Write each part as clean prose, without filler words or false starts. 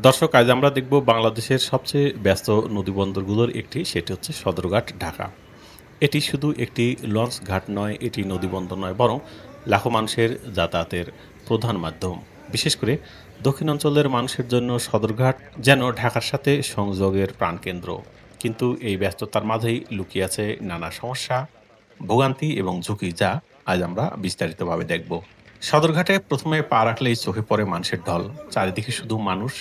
দর্শক, আজ আমরা দেখব বাংলাদেশের সবচেয়ে ব্যস্ত নদীবন্দরগুলোর একটি, সেটি হচ্ছে সদরঘাট, ঢাকা। এটি শুধু একটি লঞ্চ ঘাট নয়, এটি নদীবন্দর নয়, বরং লাখো মানুষের যাতায়াতের প্রধান মাধ্যম। বিশেষ করে দক্ষিণ অঞ্চলের মানুষের জন্য সদরঘাট যেন ঢাকার সাথে সংযোগের প্রাণকেন্দ্র। কিন্তু এই ব্যস্ততার মাঝেই লুকিয়ে আছে নানা সমস্যা, ভোগান্তি এবং ঝুঁকি, যা আজ আমরা বিস্তারিতভাবে দেখব। সদরঘাটে প্রথমে পা রাখলেই চোখে পড়ে মানুষের ঢল। চারিদিকে শুধু মানুষ।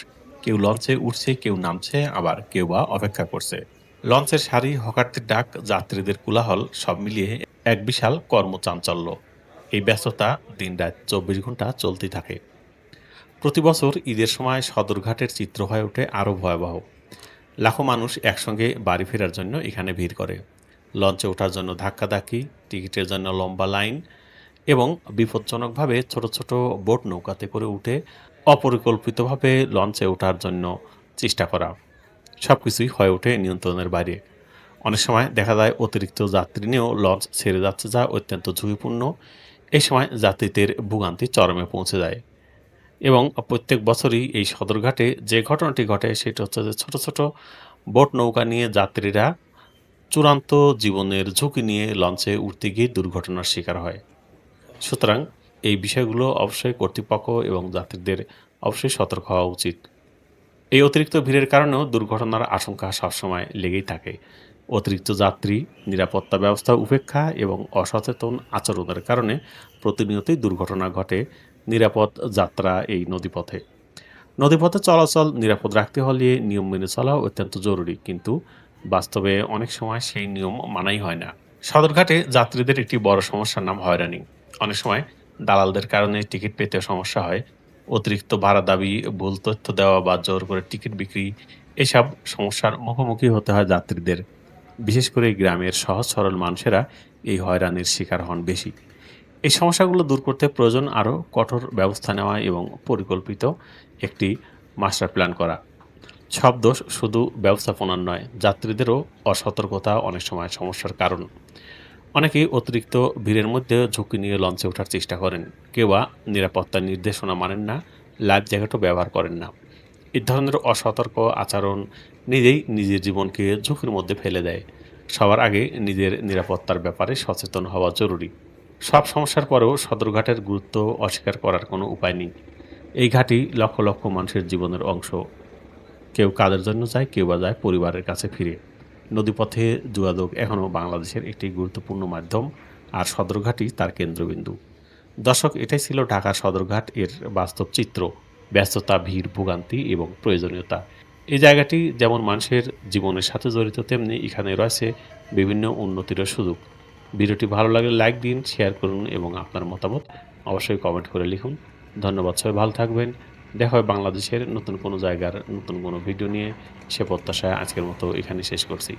কেউ লঞ্চে উঠছে, কেউ নামছে, আবার কেউ বা অপেক্ষা করছে। লঞ্চের সারি, হকারদের ডাক, যাত্রীদের কোলাহল, সব মিলিয়ে এক বিশাল কর্মচাঞ্চল্য। এই ব্যস্ততা দিনরাত ২৪ ঘন্টা চলতেই থাকে। প্রতি বছর ঈদের সময় সদরঘাটের চিত্র হয়ে ওঠে আরও ভয়াবহ। লাখো মানুষ একসঙ্গে বাড়ি ফেরার জন্য এখানে ভিড় করে। লঞ্চে ওঠার জন্য ধাক্কাধাক্কি, টিকিটের জন্য লম্বা লাইন এবং বিপজ্জনকভাবে ছোট ছোট বোট নৌকাতে করে উঠে অপরিকল্পিতভাবে লঞ্চে ওঠার জন্য চেষ্টা করা, সবকিছুই হয়ে ওঠে নিয়ন্ত্রণের বাইরে। অনেক সময় দেখা যায় অতিরিক্ত যাত্রী নিয়েও লঞ্চ ছেড়ে যাচ্ছে, যা অত্যন্ত ঝুঁকিপূর্ণ। এই সময় যাত্রীদের ভোগান্তি চরমে পৌঁছে যায়। এবং প্রত্যেক বছরই এই সদরঘাটে যে ঘটনাটি ঘটে সেটা হচ্ছে যে ছোট ছোট বোট নৌকা নিয়ে যাত্রীরা চূড়ান্ত জীবনের ঝুঁকি নিয়ে লঞ্চে উঠতে গিয়ে দুর্ঘটনার শিকার হয়। সুতরাং এই বিষয়গুলো অবশ্যই কর্তৃপক্ষ এবং যাত্রীদের অবশ্যই সতর্ক হওয়া উচিত। এই অতিরিক্ত ভিড়ের কারণেও দুর্ঘটনার আশঙ্কা সবসময় লেগেই থাকে। অতিরিক্ত যাত্রী, নিরাপত্তা ব্যবস্থা উপেক্ষা এবং অসচেতন আচরণের কারণে প্রতিনিয়তই দুর্ঘটনা ঘটে। নিরাপদ যাত্রা এই নদীপথে। নদীপথে চলাচল নিরাপদ রাখতে হলে নিয়ম মেনে চলা অত্যন্ত জরুরি, কিন্তু বাস্তবে অনেক সময় সেই নিয়ম মানাই হয় না। সদরঘাটে যাত্রীদের একটি বড় সমস্যার নাম হয়রানি। অনেক সময় দালালদের কারণে টিকিট পেতে সমস্যা হয়। অতিরিক্ত ভাড়া দাবি, ভুল তথ্য দেওয়া বা জোর করে টিকিট বিক্রি, এসব সমস্যার মুখোমুখি হতে হয় যাত্রীদের। বিশেষ করে গ্রামের সহজ সরল মানুষেরা এই হয়রানির শিকার হন বেশি। এই সমস্যাগুলো দূর করতে প্রয়োজন আরও কঠোর ব্যবস্থা নেওয়া এবং পরিকল্পিত একটি মাস্টার প্ল্যান করা। সব দোষ শুধু ব্যবস্থাপনার নয়, যাত্রীদেরও অসতর্কতা অনেক সময় সমস্যার কারণ। অনেকেই অতিরিক্ত ভিড়ের মধ্যে ঝুঁকি নিয়ে লঞ্চে ওঠার চেষ্টা করেন। কেউ বা নিরাপত্তার নির্দেশনা মানেন না, লাইফ জ্যাকেটও ব্যবহার করেন না। এই ধরনের অসতর্ক আচরণ নিজেই নিজের জীবনকে ঝুঁকির মধ্যে ফেলে দেয়। সবার আগে নিজের নিরাপত্তার ব্যাপারে সচেতন হওয়া জরুরি। সব সমস্যার পরেও সদরঘাটের গুরুত্ব অস্বীকার করার কোনো উপায় নেই। এই ঘাঁটি লক্ষ লক্ষ মানুষের জীবনের অংশ। কেউ কাজের জন্য যায়, কেউ বা যায় পরিবারের কাছে ফিরে। নদীপথে যোগাযোগ এখনও বাংলাদেশের একটি গুরুত্বপূর্ণ মাধ্যম, আর সদরঘাটই তার কেন্দ্রবিন্দু। দর্শক, এটাই ছিল ঢাকার সদরঘাট এর বাস্তব চিত্র। ব্যস্ততা, ভিড়, ভোগান্তি এবং প্রয়োজনীয়তা। এই জায়গাটি যেমন মানুষের জীবনের সাথে জড়িত, তেমনি এখানে রয়েছে বিভিন্ন উন্নতিরও সুযোগ। ভিডিওটি ভালো লাগলে লাইক দিন, শেয়ার করুন এবং আপনার মতামত অবশ্যই কমেন্ট করে লিখুন। ধন্যবাদ, সবাই ভালো থাকবেন। দেখা হয় বাংলাদেশের নতুন কোনো জায়গার নতুন কোনো ভিডিও নিয়ে। সে প্রত্যাশায় আজকের মতো এখানে শেষ করছি।